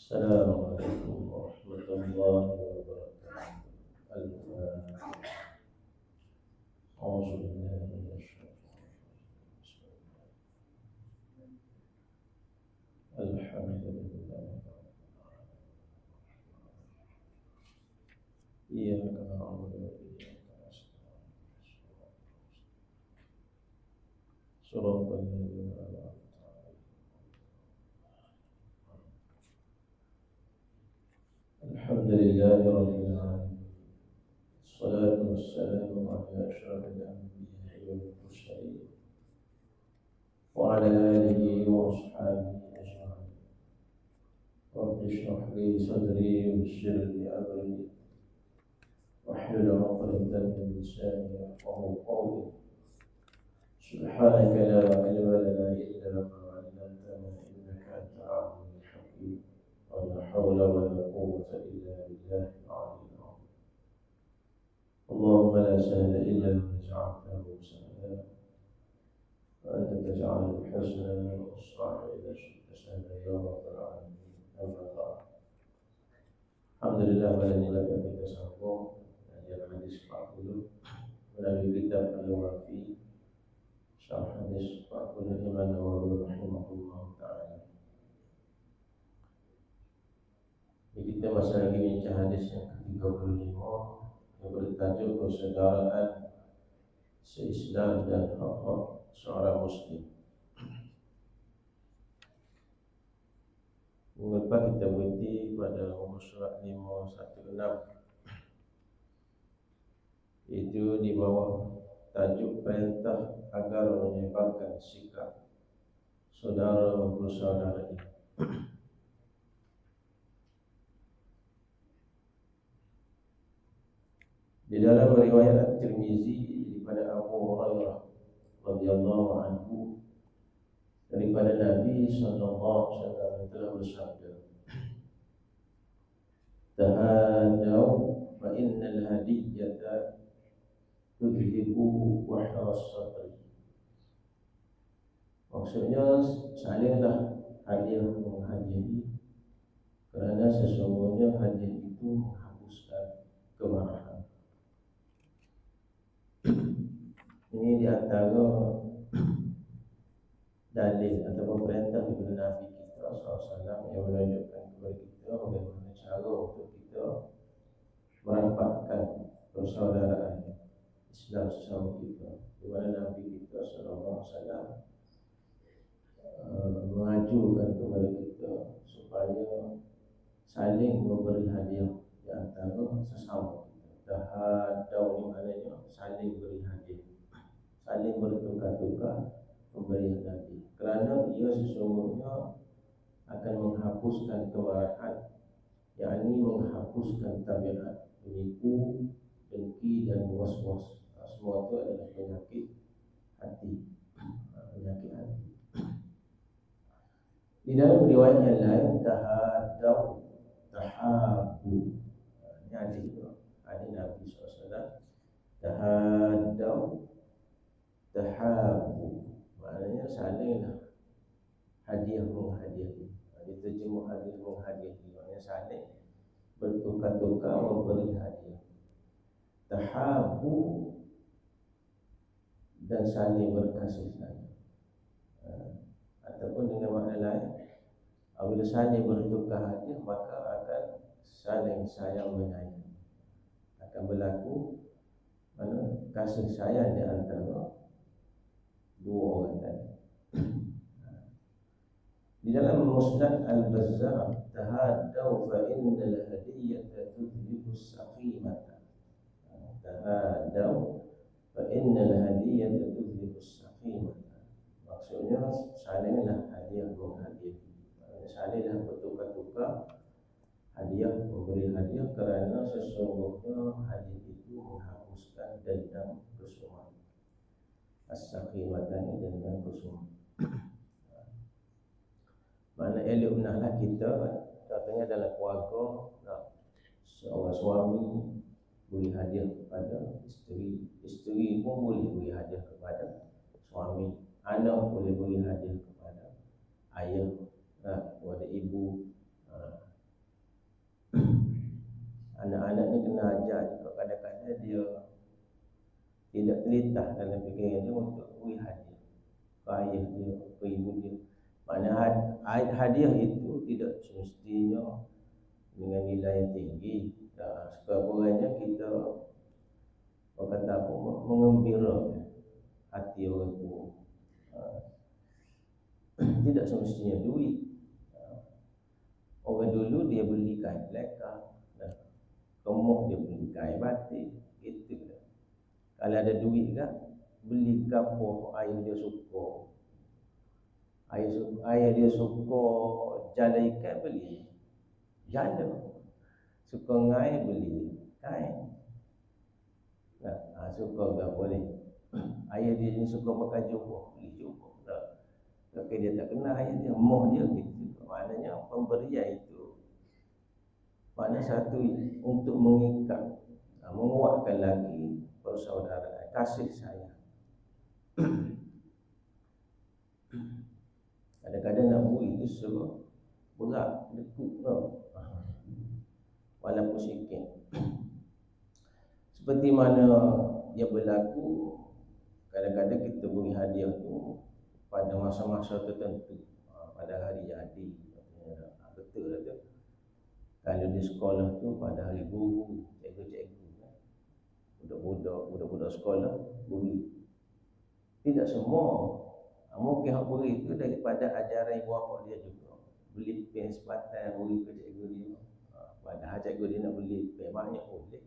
السلام عليكم ورحمة الله وبركاته. الفاتحة. أعوذ بالله من الشيطان الرجيم. الحمد لله إياك نعبد وإياك نستعين. صراط الذين أنعمت عليهم. الحمد لله رب العالمين. الصلاة والسلام على أشرف الأنبياء والمرسلين وعلى آله وأصحابه أجمعين. رب اشرح لي صدري ويسر لي أمري واحلل عقدة من لساني يفقهوا قولي. سبحانك لا علم لنا إلا ما علمتنا إنك أنت العليم الحكيم. ولا حول ولا قوة إلا بالله العلي العظيم. اللهم لا سهل إلا ما جعلته سهلا وأنت تجعل الحزن والصعب إذا شئت سهلا يا رب العالمين. أما بعد. Alhamdulillah balanilah kita sambung kajian hadis 40 melalui kitab Al-Wafi Syarh Hadis 40 Imam Nawawi rahimahullah ta'ala. Kita masih lagi bincang hadis yang ke-35 yang bertajuk persaudaraan se-Islam dan hak-hak seorang Muslim. Mengapa kita berhenti pada umur surat 516, itu di bawah tajuk perintah agar menyebarkan sikap saudara bersaudara ini. Di dalam riwayat Tirmizi daripada Abu Hurairah radhiyallahu anhu daripada Nabi sallallahu alaihi wasallam telah bersabda, "Tahadaw fa innal hadiyyata tudhibu wahra as-sadri." Maksudnya salinglah hadiah menghadiahi, kerana sesungguhnya hadiah itu menghapuskan kemarahan. Ini di antara dalil ataupun perintah daripada Nabi kita SAW yang menunjukkan kepada kita bagaimana cara untuk kita merapatkan persaudaraan Islam sesama kita, di mana Nabi kita SAW mengajukan kepada kita supaya saling memberi hadiah di antara sesama kita. Tahadaw ni maknanya saling beri hadiah, saling bertukar-tukar pemberian hadiah, kerana ia sesungguhnya akan menghapuskan kemarahan, yakni menghapuskan tabiat menipu, dengki dan was-was. Semua itu adalah penyakit hati, penyakit hati. Di dalam riwayat yang lain, tahadaw, tahabu, ini hadis Nabi SAW. Tahadaw, tahabu, maknanya salinglah hadiah menghadiahi. Diterjemah hadiah menghadiahi, maknanya saling bertukar-tukar memberi hadiah. Tahabu, dan saling berkasih sayang. Ataupun dengan makna lain, apabila saling bertukar hadiah, maka akan saling sayang menyayangi. Akan berlaku mana kasih sayang di antara dua orang tadi. Di dalam Musnad Al-Bazzar, tahadaw fa innal hadiyyata tudhibu as-saqimata. Tahadaw fa innal hadiyyata tudhibu as-saqimata. Maksudnya salinglah hadiah menghadiahi, salinglah bertukar-tukar hadiah memberi hadiah, kerana sesungguhnya hadiah itu menghapuskan dendam kesumat. As-saqimatan, dendam kesumat. Mana elok benarlah kita, contohnya dalam keluarga, seorang suami beri hadiah kepada isteri, isteri pun boleh beri hadiah kepada suami, anak boleh beri hadiah kepada ayah, kepada ibu, kena ajar juga. Kadang-kadang dia tidak terlintas dalam fikiran dia untuk beri hadiah ke ayah dia, ke ibu dia. Maknanya hadiah itu tidak semestinya dengan nilai yang tinggi. Sekurang-kurangnya kita kata apa, mengembirakan hati orang tua. Tidak semestinya duit. Orang dulu dia beli kain belakang, kemuk dia beli kain batik, gitu. Kalau ada duit kan, beli kapur ayah dia suka. Ayah dia suka jala ikan, beli jala. Suka ngai, beli kain. Suka tak boleh. Ayah dia ni suka makan jubah, beli jubah. Tapi dia tak kenal ayah dia, moh dia gitu. Maknanya pemberian itu maknanya satu untuk mengikat, menguatkan lagi persaudaraan, kasih sayang. Kadang-kadang nak beri itu sebab berat, dekut tau. Walaupun sikit. Seperti mana yang berlaku, kadang-kadang kita beri hadiah tu pada masa-masa tertentu, pada hari jadi. Betul lah tu. Kalau di sekolah tu pada hari guru, cikgu-cikgu, budak-budak sekolah beri. Tidak semua. Mungkin hak beri tu daripada ajaran ibu bapa dia juga. Beli pen sepatan beri ke cikgu dia. Padahal cikgu dia nak beli pen banyak boleh.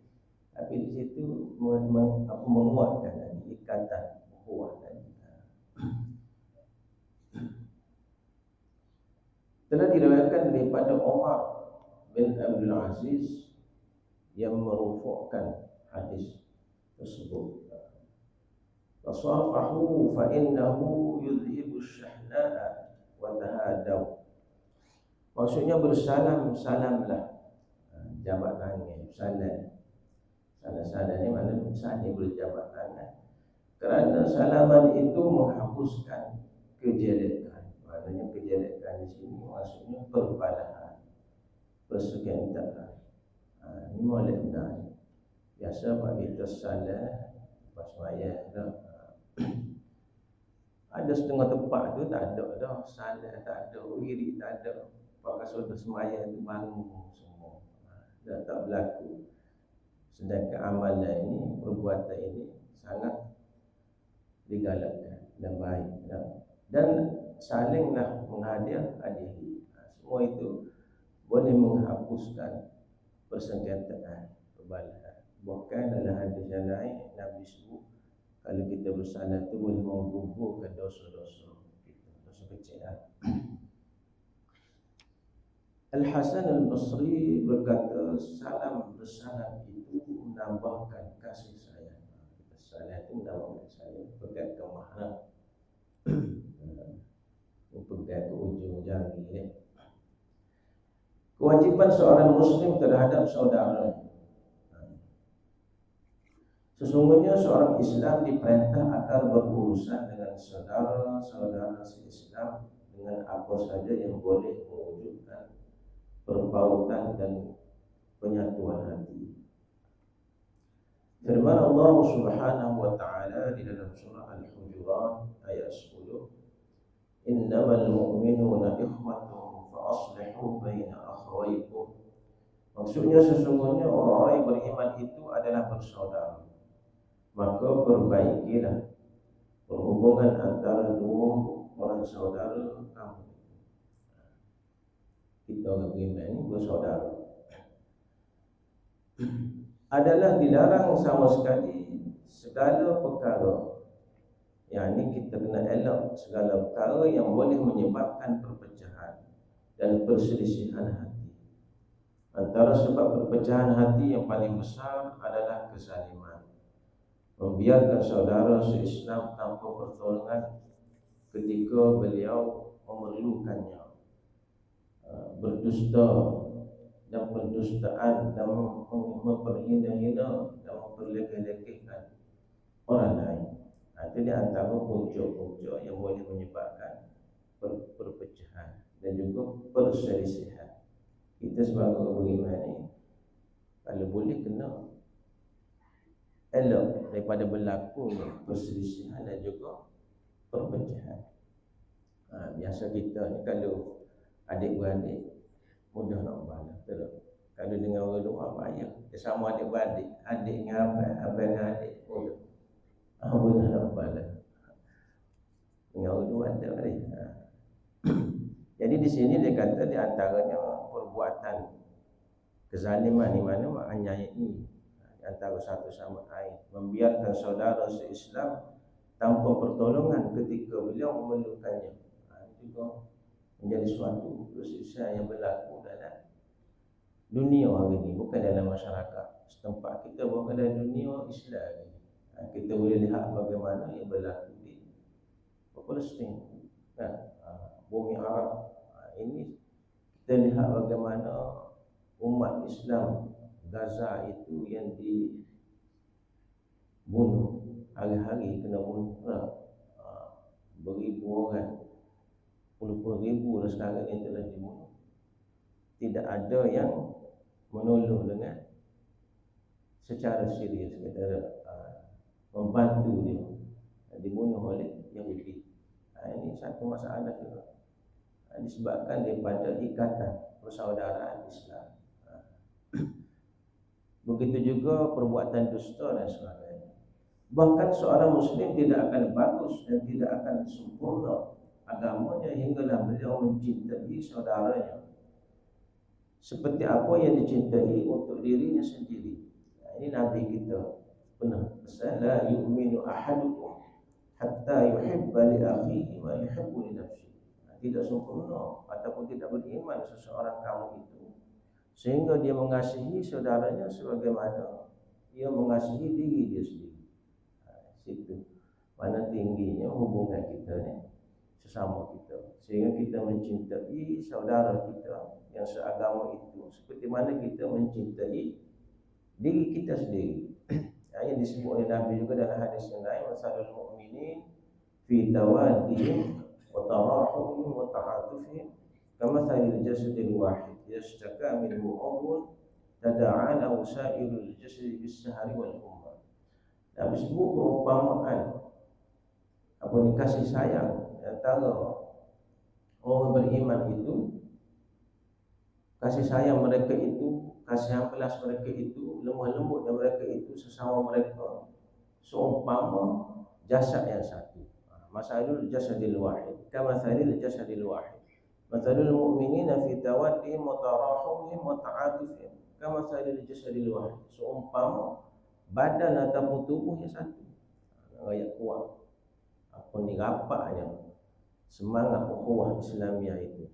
Tapi di situ menguatkan lagi ikatan ukhuwah tadi. Telah diriwayatkan daripada Umar bin Abdul Aziz yang merufukkan hadis tersebut. Tasafahu fa innahu yudhibu syahna'a wa tahadaw. Maksudnya bersalam-salamlah. Jabat tangan, salam. Salam-salam ni maknanya saling berjabat tangan. Kerana salaman itu menghapuskan kejelekan. Maknanya kejelekan di sini maksudnya perbalahan, persekongkolan. Ini molek dah. Biasa bagi kita salah pas maya dah. Ada setengah tempat tu tak ada dah, salah tak ada, wirid tak ada. Pakai suatu semaya tu bangun semua. Dah tak berlaku. Sedangkan amalan ini, perbuatan ini sangat digalakkan dan baik. Dan salinglah menghadiah hadiah. Semua itu boleh menghapuskan persengketaan, perbalahan. Bahkan dalam hadis yang lain Nabi sebut kalau kita bersalah itu boleh menggugurkan dosa-dosa kita, dosa kecil. Al-Hasan Al-Basri berkata, salam bersalam itu menambahkan kasih sayang. Salam itu menambahkan sayang, pegang ke mahal, pegang ke ujung jari. Kewajiban seorang Muslim terhadap saudara. Sesungguhnya seorang Islam diperintah agar berurusan dengan saudara-saudara se-Islam dengan apa saja yang boleh mewujudkan perpautan dan penyatuan hati. Firman Allah Subhanahu wa taala di dalam surah Al-Hujurat ayat 10, "Innamal mu'minuna ikhwatun fa aslihu baina akhawaykum." Maksudnya sesungguhnya orang-orang yang beriman itu adalah bersaudara. Maka perbaikilah perhubungan antara dua orang saudara kamu. Kita orang beriman ini bersaudara. Adalah dilarang sama sekali segala perkara. Yang ini kita kena elak segala perkara yang boleh menyebabkan perpecahan dan perselisihan hati. Antara sebab perpecahan hati yang paling besar adalah kezaliman. Membiarkan saudara se-Islam tanpa pertolongan ketika beliau memerlukannya, berdusta dan pendustaan dan memperhina-hina dan memperlekeh-lekehkan orang lain. Itu di antara puncak-puncak yang boleh menyebabkan perpecahan dan juga perselisihan. Kita sebagai orang beriman ini Kalau boleh kena elok daripada berlakunya perselisihan dan juga perpecahan. Biasa kita ni kalau adik-beradik mudah nak berbalah, betul tak? Kalau dengan orang luar bahaya. Dia sama adik-beradik, adik dengan abang dengan adik mudah. Mudah nak berbalah. Dengan orang luar ada ni. Jadi di sini dia kata di antaranya perbuatan kezaliman di mana menganiaya ini antara satu sama lain, membiarkan saudara se-Islam tanpa pertolongan ketika beliau memerlukannya. Itu juga menjadi suatu perselisihan yang berlaku dalam dunia hari ini, bukan dalam masyarakat setempat kita, bukan dalam dunia Islam ini. Kita boleh lihat bagaimana yang berlaku di Palestin, bumi Arab. Ini kita lihat bagaimana umat Islam Gaza itu yang dibunuh hari-hari, kena bunuh beribu orang, puluh-puluh ribu dan sekarang ini telah dibunuh. Tidak ada yang menolong dengan secara serius, kita membantu dia, dibunuh oleh Yahudi. Ini satu masalah juga, disebabkan daripada ikatan persaudaraan Islam. Begitu juga perbuatan dusta dan sebagainya. Bahkan seorang Muslim tidak akan bagus dan tidak akan sempurna agamanya hinggalah beliau mencintai saudaranya seperti apa yang dicintai untuk dirinya sendiri. Ini Nabi kita pernah pesan, la yu'minu ahadukum hatta yuhibba li akhihi ma yuhibbu li nafsihi. Tidak sempurna ataupun tidak beriman seseorang kamu itu sehingga dia mengasihi saudaranya sebagaimana dia mengasihi diri dia sendiri. Situ mana tingginya hubungan kita ni sesama kita, sehingga kita mencintai saudara kita yang seagama itu seperti mana kita mencintai diri kita sendiri. Yang disebut oleh Nabi juga dalam hadis yang lain, masalul mu'minin fi tawaddihim wa tarahumihim wa ta'atufihim kamathalil jasadil wahid yashtaka minhu 'udwun tada'a lahu sa'irul jasadi bis-sahari wal humma. Nabi sebut perumpamaan apa ni, kasih sayang antara orang beriman itu, kasih sayang mereka itu, kasih belas mereka itu, lemah lembut dan mereka itu sesama mereka seumpama jasad yang satu. Masalul jasadil wahid kamathalil jasadil wahid. Mathalul mu'minina fi tawaddihim wa tarahumihim wa ta'atufihim kamathalil jasadil wahid. Seumpama badan ataupun tubuh yang satu. Ayat kuat. Apa ni rapaknya semangat ukhuwah Islamiah itu.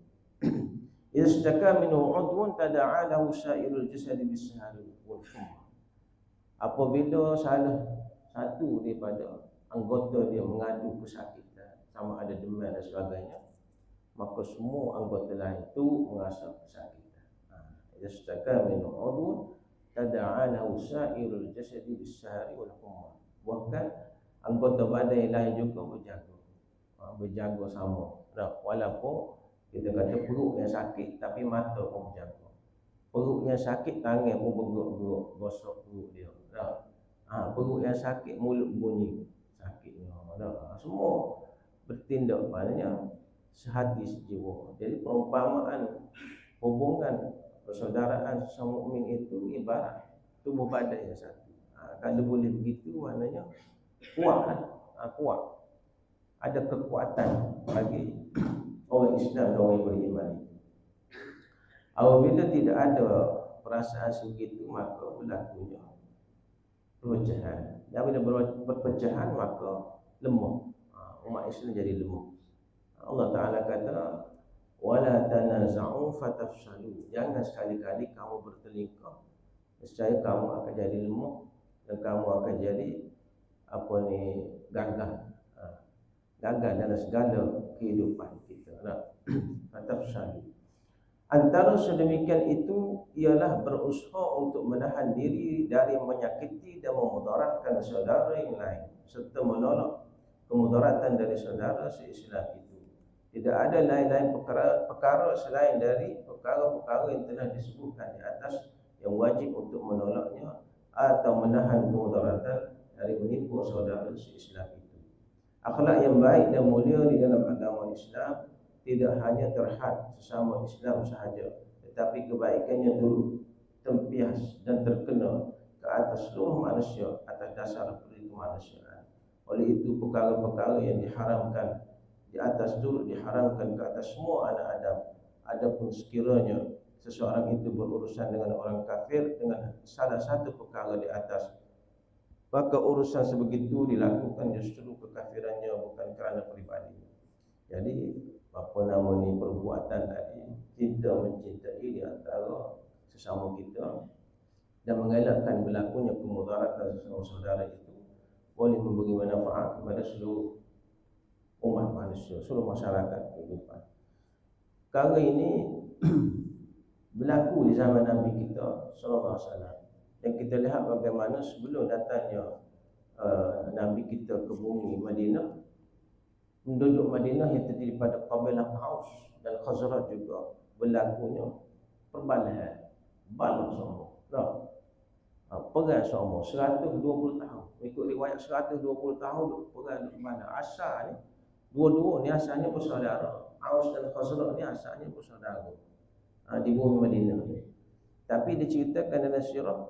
Istaka minhu 'udwun tada'a lahu sa'irul jasadi bis-sahari wal humma. Apabila salah satu daripada anggota dia mengadu kesakitan, sama ada demam dan sebagainya, maka semua anggota lain itu merasa kesakitan. Istaka minhu 'udwun tada'a lahu sa'irul jasadi bis-sahari wal humma. Bahkan anggota badan yang lain juga berjaga sama. Walaupun kita kata perut yang sakit tapi mata pun berjaga. Perut yang sakit tangan pun bergerak-gerak gosok perut dia. Perut yang sakit mulut bunyi sakitnya. Semua bertindak maknanya sehati sejiwa. Jadi perumpamaan hubungan persaudaraan sesama mukmin itu ibarat tubuh badan yang satu. Kalau boleh begitu maknanya kuat. Ada kekuatan bagi orang Islam dan orang beriman. Apabila tidak ada perasaan segitu, maka berlakunya perpecahan. Dan bila perpecahan maka lemah. Umat Islam jadi lemah. Allah Ta'ala kata, wala tanaza'u fatafshalu. Jangan sekali-kali kamu bertelingkah, nescaya kamu akan jadi lemah dan kamu akan jadi gagal dalam segala kehidupan kita. Fatafshalu. Antara sedemikian itu ialah berusaha untuk menahan diri dari menyakiti dan memudaratkan saudara yang lain serta menolak kemudaratan dari saudara se-Islam itu. Tidak ada lain-lain perkara selain dari perkara-perkara yang telah disebutkan di atas yang yang wajib untuk menolaknya atau menahan kemudaratan dari menipu saudara Islam itu. Akhlak yang baik dan mulia di dalam agama Islam tidak hanya terhad sesama Islam sahaja, tetapi kebaikannya turut tempias dan terkena ke atas seluruh manusia atas dasar prinsip kemanusiaan. Oleh itu perkara-perkara yang diharamkan di atas turut diharamkan ke atas semua anak Adam. Adapun sekiranya seseorang itu berurusan dengan orang kafir dengan salah satu perkara di atas, maka urusan sebegitu dilakukan justru kekafirannya bukan kerana peribadi. Jadi apa nama ni perbuatan tadi, cinta mencintai di antara sesama kita dan mengelakkan berlakunya kemudaratan sesama saudara itu boleh memberi manfaat kepada seluruh umat manusia, seluruh masyarakat kehidupan. Perkara ini berlaku di zaman Nabi kita sallallahu alaihi wasallam. Dan kita lihat bagaimana sebelum datangnya Nabi kita ke bumi Madinah, penduduk Madinah yang terdiri pada kabilah Aus dan Khazraj juga berlakunya perbalahan, balas semua. Perang semua 120 tahun. Ikut riwayat 120 tahun perang di mana asal ni dua-dua ni asalnya bersaudara. Aus dan Khazraj ni asalnya bersaudara di bumi Madinah ni. Tapi diceritakan dalam sirah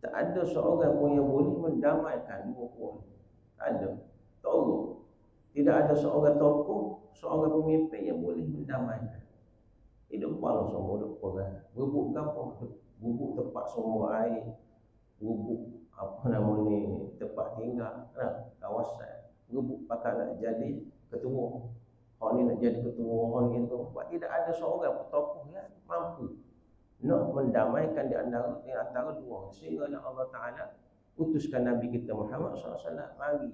tak ada seorang pun yang boleh mendamaikan dua puan. Tak ada. Tahu. Tidak ada seorang tokoh, seorang pemimpin yang boleh mendamaikan. Hidup malam semua hidup perang. Bubuk gapo? Bubuk tempat semua air. Bubuk apa nama ni tempat tinggal, kawasan. Bubuk pakar nak jadi ketua. Orang ni nak jadi ketua, orang ni ketua. Tidak ada seorang tokoh yang mampu nak mendamaikan di antara dua. Sehingga Allah Ta'ala utuskan Nabi kita Muhammad SAW. Mari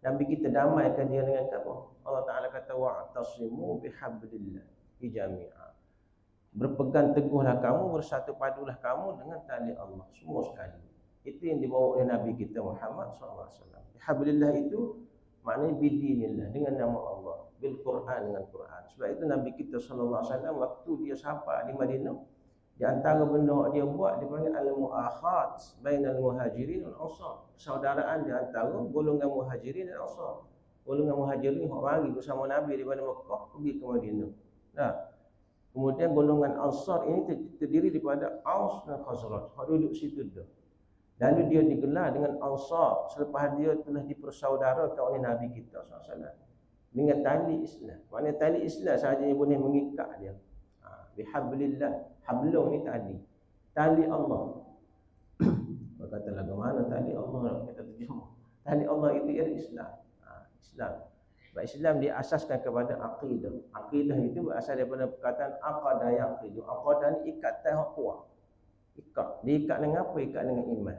Nabi kita damaikan dia dengan apa? Allah Ta'ala kata wa'tasimu bihablillah jami'a. Berpegang teguhlah kamu, bersatu padulah kamu dengan tali Allah semua sekali. Itu yang dibawa oleh Nabi kita Muhammad SAW. Bihablillah itu maknanya bidinillah, dengan nama Allah, bil Quran, dengan Quran. Sebab itu Nabi kita SAW waktu dia sampai di Madinah, di antara benda dia buat dia panggil al-mu'akhat bainal muhajirin wal ansar. Persaudaraan di antara golongan muhajirin dan ansar. Golongan muhajirin yang mari bersama Nabi daripada Mekah pergi ke Madinah. Nah, kemudian golongan ansar ini terdiri daripada Aus dan Khazraj. Hak duduk situ dah. Lalu dia digelar dengan ansar selepas dia telah dipersaudarakan oleh Nabi kita SAW dengan tali Islam. Maknanya tali Islam sahaja yang boleh mengikat dia. Bihablillah. Hablum ni tali Allah. Berkata lagu mana tali Allah, kita terjemah. Tali Allah itu ialah Islam. Islam. Sebab Islam diasaskan kepada akidah. Akidah itu berasal daripada perkataan aqada yaqidu. Aqada ni ikatan yang kuat. Diikat dengan apa? Ikat dengan iman.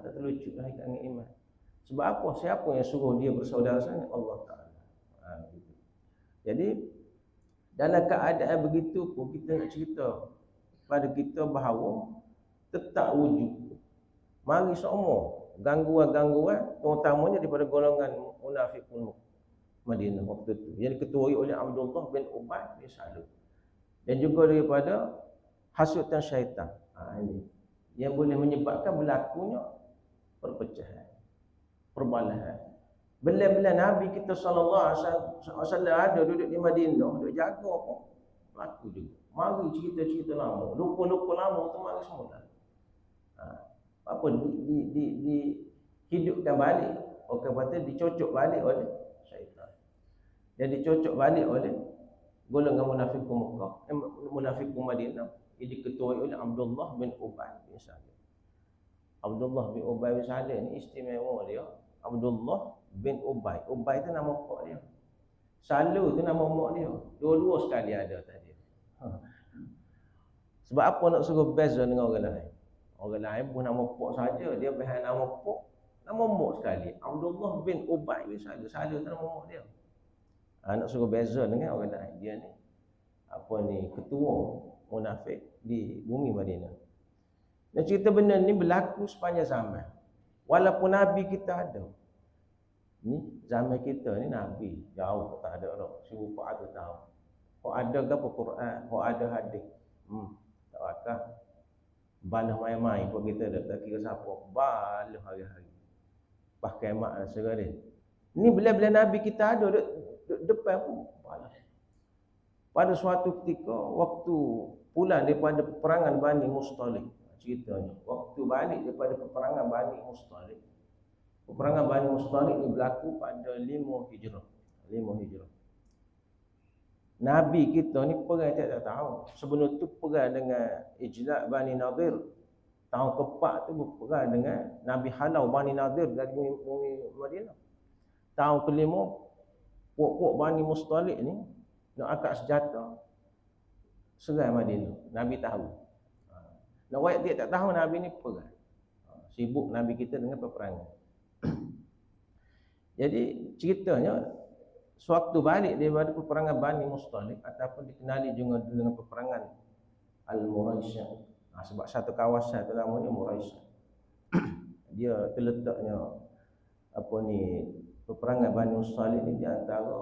Tak terlucu lah ikat dengan iman. Sebab apa? Siapa yang suruh dia bersaudara sana? Allah Ta'ala. Gitu. Jadi dalam keadaan begitu pun kita nak cerita pada kita bahawa tetap wujud. Mari semua gangguan-gangguan terutamanya daripada golongan munafiqun Madinah waktu itu yang diketuai oleh Abdullah bin Ubay bin Salul, dan juga daripada hasutan syaitan. Ini yang boleh menyebabkan berlakunya perpecahan, perbalahan. Bila-bila Nabi kita sallallahu alaihi wasallam ada duduk di Madinah, duduk jaga apa? Berlaku juga. Mari cerita-cerita lama, lupa-lupa lama tu mari semula. Apa dihidupkan balik, orang kata dicocok balik oleh syaitan. Dan dicocok balik oleh golongan munafiqun Mekah, munafiqun Madinah yang diketuai oleh Abdullah bin Ubay bin Salul. Abdullah bin Ubay bin Salul ni istimewa dia. Abdullah bin Ubay. Ubay itu nama pak dia. Salul itu nama mak dia. Dua-dua sekali ada tadi. Sebab apa nak suruh beza dengan orang lain? Orang lain pun nama pak saja, dia bahan nama pak, nama mak sekali. Abdullah bin Ubay bin Salul. Salul itu nama mak dia. Nak suruh beza dengan orang lain. Dia ni apa ni, ketua munafik di bumi Madinah. Dan cerita benda ni berlaku sepanjang zaman. Walaupun Nabi kita ada. Ni zaman kita ni Nabi jauh tak ada dah. 1400 tahun. Kau ada ke apa Quran? Kau ada hadis? Tak bakal. Balah main-main pun kita tak kira siapa. Balah hari-hari. Pakai mak dan segala. Ni bila-bila Nabi kita ada duk depan pun balah. Pada suatu ketika waktu pulang daripada peperangan Bani Mustalik, ceritanya waktu balik daripada peperangan Bani Mustalik. Peperangan Bani Mustalik ni berlaku pada 5 Hijrah. 5 Hijrah. Nabi kita ni perang tak tahu. Sebelum tu perang dengan Ijla' Bani Nadir. Tahun keempat tu berperang dengan Nabi Halau Bani Nadir dari bumi Madinah. Tahun kelima, puak-puak Bani Mustalik ni nak angkat senjata serang Madinah. Nabi tahu. Nak wayak dia tak tahu Nabi ni perang. Sibuk Nabi kita dengan peperangan. Jadi ceritanya sewaktu balik daripada peperangan Bani Mustalik ataupun dikenali juga dengan peperangan Al-Muraisyah. Sebab satu kawasan tu namanya Muraisyah. Dia terletaknya peperangan Bani Mustalik ni di antara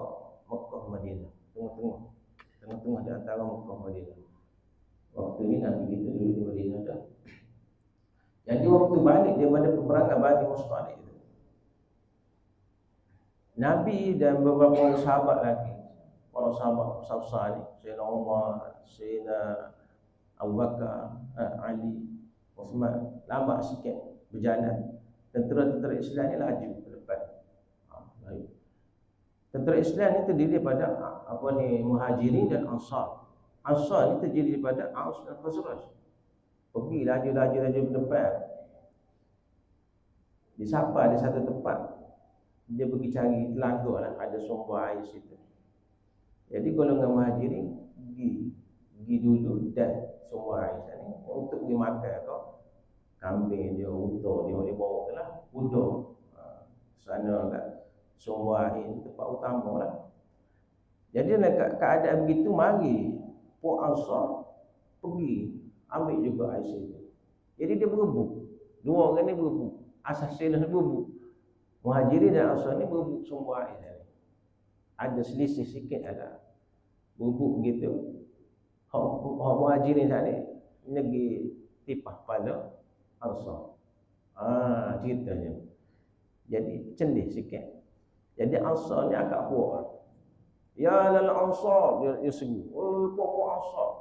Mekah Madinah, tengah-tengah di antara Mekah Madinah. Waktu ni Nabi kita dulu di Madinah dah. Jadi waktu balik daripada peperangan Bani Mustalik itu, Nabi dan beberapa sahabat lagi, para sahabat besar ni, Sayyidina Umar, Sayyidina Abu Bakar, Ali, Uthman, lambat sikit berjalan. Tentera-tentera Islam ni laju ke depan. Laju. Tentera Islam ni terdiri daripada Muhajirin dan Ansar. Ansar ni terdiri daripada Aus dan Khazraj. Pergi laju ke depan. Disapa di satu tempat. Dia pergi cari telaga lah, ada sumber air situ. Jadi golongan Muhajirin pergi dulu dan sumber air sana untuk pergi makan kau. Kambing dia, unta dia bawa tu lah. Udang. Sana kat sumber air tempat utama lah. Jadi dekat keadaan begitu, mari Puak Ansar pergi ambil juga air situ. Jadi dia berebut. Dua orang ni berebut. Asas-asas berebut. Muhajirin dan Ansar ni berebut sumber air tadi. Ada selisih sikit ada. Berebut begitu. Hak Muhajirin tadi negeri tipah pada Ansar. Ceritanya. Jadi cendih sikit. Jadi Ansar ni agak puak. Ya lal Ansar, dia seru. Oh, puak Ansar.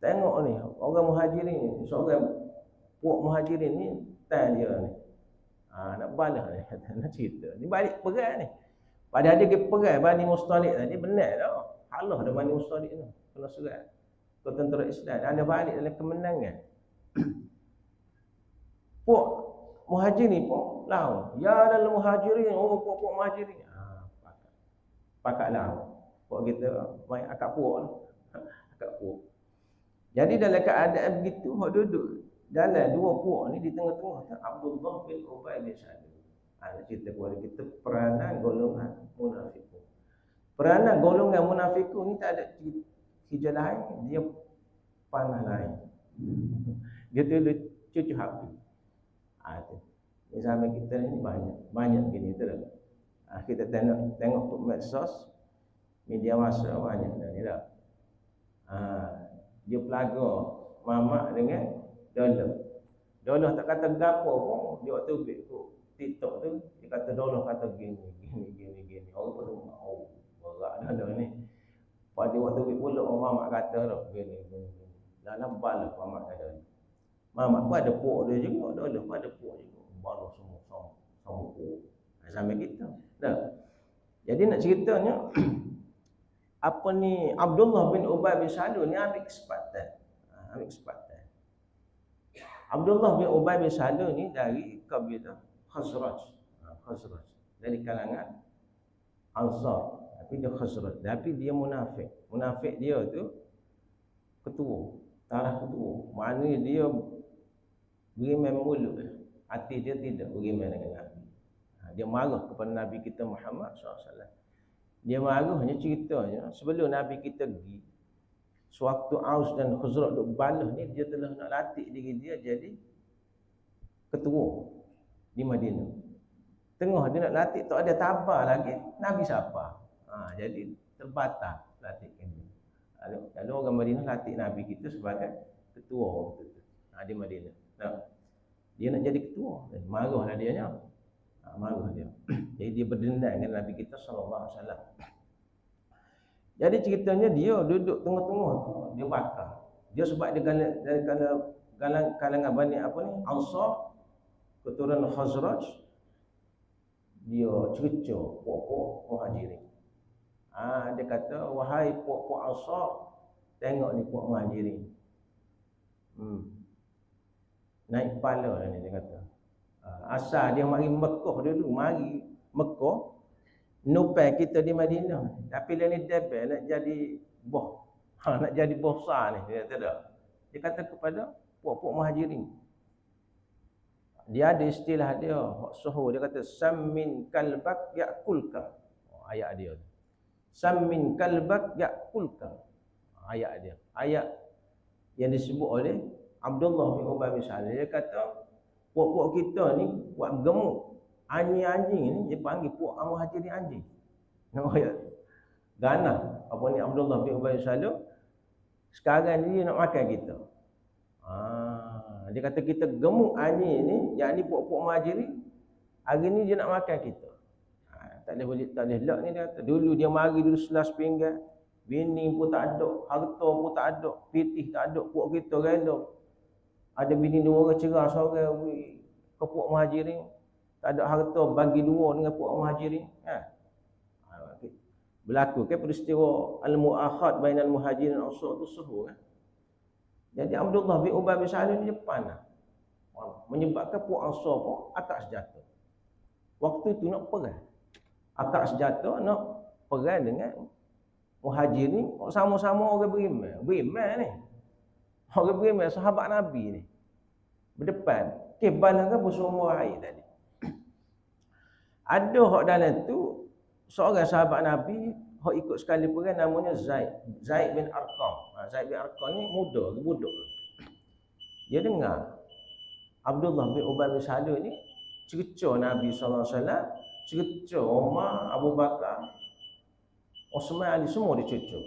Tengok ni, orang Muhajirin ni, seorang puak Muhajirin ni tan dia ni. Nak balas ni, nak cerita. Ni balik perang ni. Padahal dia pergi perang Bani Mustalik tadi, benar dah. Halah dah Bani Mustalik tu. Kena serang ke tentera Islam. Ada balik dalam kemenangan. Puak Muhajirin pun lawan. Ya lal Muhajirin, oh puak Muhajirin. Pakat lawan. Puak kita main akak puak lah. Akak puak. Jadi dalam keadaan begitu, hak duduk dalam dua puak ni di tengah-tengah tu Abdullah bin Ubay bin Salul. Nak cerita kepada kita peranan golongan munafiqun. Peranan golongan munafiqun ni tak ada hijau lain, dia panah lain. Dia tu cucu api. Tu. Ni zaman kita ni banyak gini tu dah. Kita tengok medsos, media massa banyak dah ni dah. Dia pelaga mamak dengan dolar tak kata gapo pun dia waktu buat TikTok tu dia kata dolar kata gini. Orang pun berat dah ni. Pada waktu buat pula mamak kata dah gini. Dalam bal mamak kata ni. Mamak pun ada puak dia juga, dolar pun ada puak juga. Bal semua sama puak. Sampai kita. Dah. Jadi nak ceritanya Abdullah bin Ubay bin Salul ni ambil kesempatan. Abdullah bin Ubay bin Salul ni dari kabilah Khazraj. Dari kalangan Ansar. Tapi dia Khazraj. Tapi dia munafik. Munafik dia tu ketua. Tarah ketua. Maknanya dia beriman mulut. Hati dia tidak beriman dengan Nabi. Dia marah kepada Nabi kita Muhammad SAW. Dia marahnya ceritanya sebelum Nabi kita pergi, sewaktu Aus dan Khazraj duk balah ni, dia telah nak latih diri dia jadi ketua di Madinah. Tengah dia nak latih, tak ada tabah lagi, Nabi siapa? Jadi terbatas latih ini. Lalu orang Madinah latih Nabi kita sebagai ketua waktu itu. Di Madinah. Nah, dia nak jadi ketua, marahlah dia nya. Marah dia. Jadi dia berdendam dengan Nabi kita sallallahu alaihi wasallam. Jadi ceritanya dia duduk tengah-tengah tu, dia bakar. Dia sebab dia kalangan Bani Ansar, keturunan Khazraj, dia cercah puak-puak Muhajirin. Dia kata, wahai puak-puak Ansar, tengok ni puak Muhajirin. Naik kepala ni dia kata. Asal dia mari Mekah dulu, mari Mekah, nupai kita di Madinah. Tapi dia ni debel nak jadi boh. Nak jadi boh besar ni, dia kata tak. Dia kata kepada puak-puak Muhajirin. Dia ada istilah dia, suhu dia kata sammin kalbak yakulka. Ayat dia. Sammin kalbak yakulka. Ayat dia. Ayat yang disebut oleh Abdullah bin Ubay bin Salul. Dia kata puak-puak kita ni buat gemuk. Anjing-anjing ni dia panggil puak Muhajirin anjing. Nampak ayat. Ganah apa ni Abdullah bin Ubay bin Salul. Sekarang ni dia nak makan kita. Dia kata kita gemuk anjing ni, yang ni puak-puak Muhajirin. Hari ni dia nak makan kita. Tak boleh elak ni dia kata. Dulu dia mari dulu 11 pinggan. Bini pun tak ada, harta pun tak ada, pitih tak ada, puak kita rela. Ada bini 2 orang cerah seorang ke puak Muhajirin. Tak ada harta bagi 2 dengan puak Muhajirin. Berlaku kan peristiwa al-mu'akhad bainal Muhajirin dan Ansar tu suhu kan. Jadi Abdullah bin Ubay bin Salul ni Jepang lah. Menyebabkan puak Ansar pun akak senjata. Waktu tu nak perang. Akak senjata nak perang dengan Muhajirin, sama-sama orang beriman. Beriman ni. Orang beriman, sahabat Nabi ni. Berdepan. Balas kan bersumur air tadi. Ada hak dalam tu, seorang sahabat Nabi, hak ikut sekali perang namanya Zaid bin Arqam. Zaid bin Arqam ni muda, budak. Dia dengar Abdullah bin Ubay bin Salul ni cerita Nabi sallallahu alaihi wasallam, cerita Umar, Abu Bakar, Osman, Ali semua dia cerita.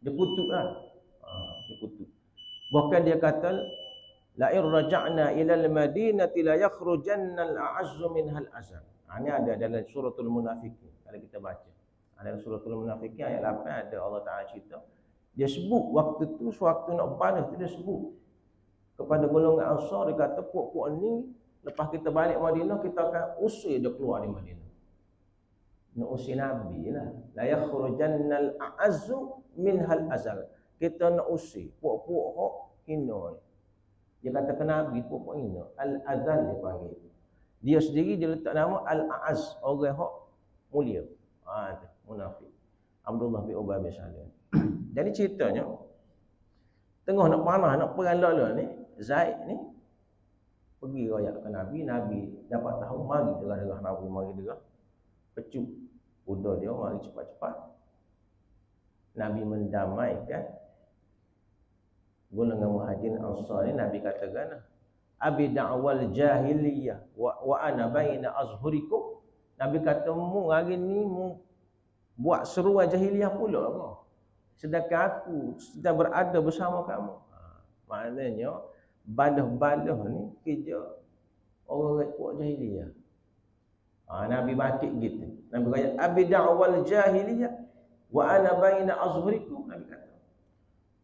Dia kutuklah. Dia kutuk. Bahkan dia kata la in raja'na ila al-madinati la yakhrujanna al-a'azzu minhal azal. Ini ada dalam suratul Munafiqin kalau kita baca. Dalam suratul Munafiqin ayat 8 ada Allah Taala cerita. Dia sebut waktu tu sewaktu nak balas tu dia sebut kepada golongan Ansar, dia kata puak-puak ni lepas kita balik Madinah kita akan usir dia keluar dari Madinah. Nak usir Nabi lah. La yakhrujannal a'azzu minhal azal. Kita nak usir puak-puak hok hina ni. Dia kata ke Nabi puak-puak hina. Al-azal dia panggil. Dia sendiri dia letak nama Al-A'az, orang hok mulia. Munafik. Abdullah bin Ubay bin Salul. Jadi ceritanya tengah nak panah, nak perang lala ni, Zaid ni pergi royak ke Nabi. Nabi dapat tahu, mari derah-derah Nabi, mari derah. Pecut kuda dia, mari cepat-cepat. Nabi mendamaikan golongan Muhajirin Ansar ni. Nabi katakan, abi da'wal jahiliyah wa ana baina azhurikum. Nabi kata, mu hari ni mu buat seruan jahiliyah pula apa? Sedangkan aku sedang berada bersama kamu. Maknanya balah-balah ni kerja orang kuat jahiliyah. Nabi bakit gitu. Nabi kata abi da'wal jahiliyah wa ana baina azhurikum. Nabi kata,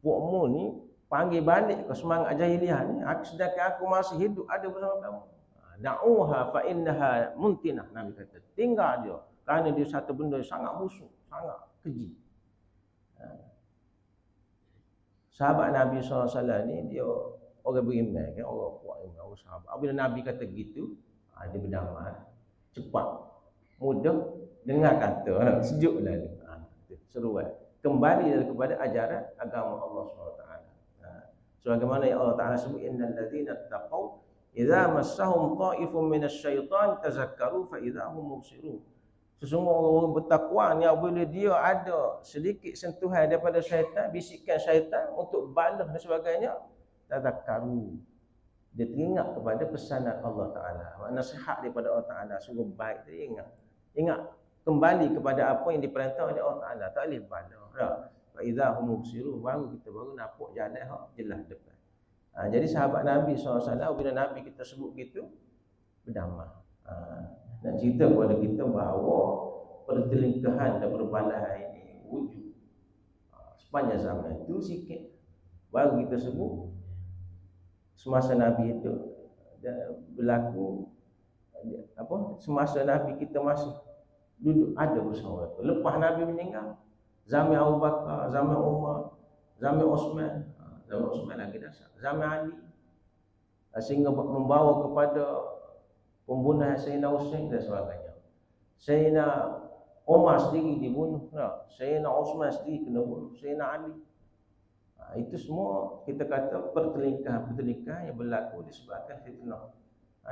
puakmu ni panggil balik ke semangat jahiliyah ni, sedangkan aku masih hidup ada bersama kamu. Da'uha fa innaha muntinah. Nabi kata, tinggal dia kerana dia satu benda yang sangat busuk, sangat keji. Sahabat Nabi SAW ni dia orang beriman kan, orang kuat iman, orang sahabat. Apabila Nabi kata gitu, dia berdamai, cepat, mudah, dengar kata, sejuk lalu. Seruan. Kembali kepada ajaran agama Allah SWT. Sebagaimana yang Allah Ta'ala sebut, innal ladzina taqaw idza massahum ta'ifun minasyaitan tazakkaru fa idza hum mubsirun. Sesungguhnya orang bertakwa ni apabila dia ada sedikit sentuhan daripada syaitan, bisikan syaitan untuk balas dan sebagainya, tazakkaru. Dia teringat kepada pesanan Allah Ta'ala. Nasihat daripada Allah Ta'ala, suruh baik, dia ingat. Ingat kembali kepada apa yang diperintah oleh Allah Ta'ala. Tak boleh balas. Fa idza hum mubsirun, baru kita nampak jalan hak jelas depan. Jadi sahabat Nabi SAW bila Nabi kita sebut gitu berdamai. Nak cerita kepada kita bahawa pertelingkahan dan perbalahan ini wujud sepanjang zaman itu sikit baru kita sebut semasa Nabi itu berlaku semasa Nabi kita masih duduk ada bersama itu. Lepas Nabi meninggal, zaman Abu Bakar, zaman Umar, zaman Osman, zaman Osman lagi dasar, zaman Ali, sehingga membawa kepada pembunuhan Sayyidina Husain dan sebagainya. Sayyidina Umar sendiri dibunuh, Sayyidina Osman sendiri kena bunuh, Sayyidina Ali. Itu semua kita kata pertelingkahan yang berlaku disebabkan fitnah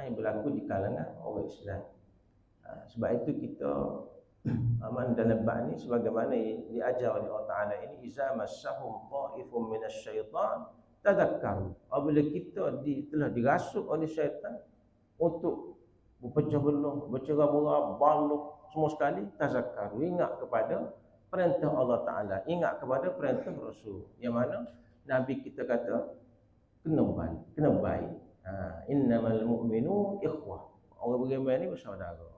yang berlaku di kalangan orang Islam. Sebab itu kita aman dalam bab ni sebagaimana diajar oleh Allah Taala ini, iza massahum ta'ifun minasyaitan tadhakkaru. Apabila kita telah dirasuk oleh syaitan untuk berpecah belah, bercerai-berai, balok semua sekali, tazakkaru, ingat kepada perintah Allah Taala, ingat kepada perintah Rasul. Yang mana Nabi kita kata kena baik. Innamal mu'minun ikhwah. Orang beriman ni bersaudara.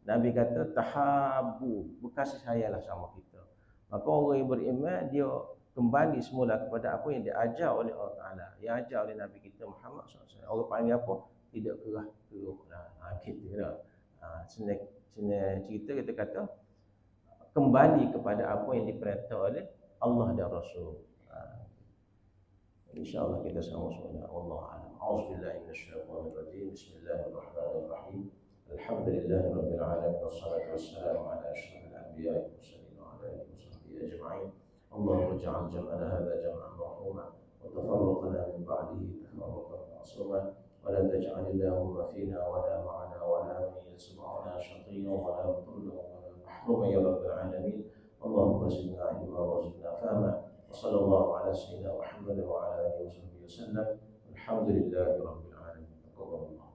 Nabi kata tahabu, berkasih sayalah sama kita. Maka orang yang beriman dia kembali semula kepada apa yang diajar oleh Allah Taala, yang ajar oleh Nabi kita Muhammad SAW. Orang panggil apa? Tidak kerah keruh. Kita senang cerita kita kata kembali kepada apa yang diperintah oleh Allah dan Rasul. InsyaAllah kita sama-sama. Wallahu a'lam. A'udzubillahi minasyaitonir rajim. Bismillahirrahmanirrahim. Alhamdulillahi rabbil alamin wassalatu wassalamu ala asyrafil anbiya'i wal mursalin wa ala alihi washabbihi ajma'in. Allahumma ij'al jam'ana hadha jam'an marhuma wa tafarraqana min ba'dihi tafarruqan ma'suma wa la taj'al Allahumma fina wa la ma'ana wa la man yasma'una shaqiyyan wa la mudillan wa la mahruman ya rabbil alamin. Allahumma zidna ilma wa zidna fahma. وصلى الله على سيدنا محمد وعلى آله وصحبه وسلم. الحمد لله رب العالمين. تقبل الله.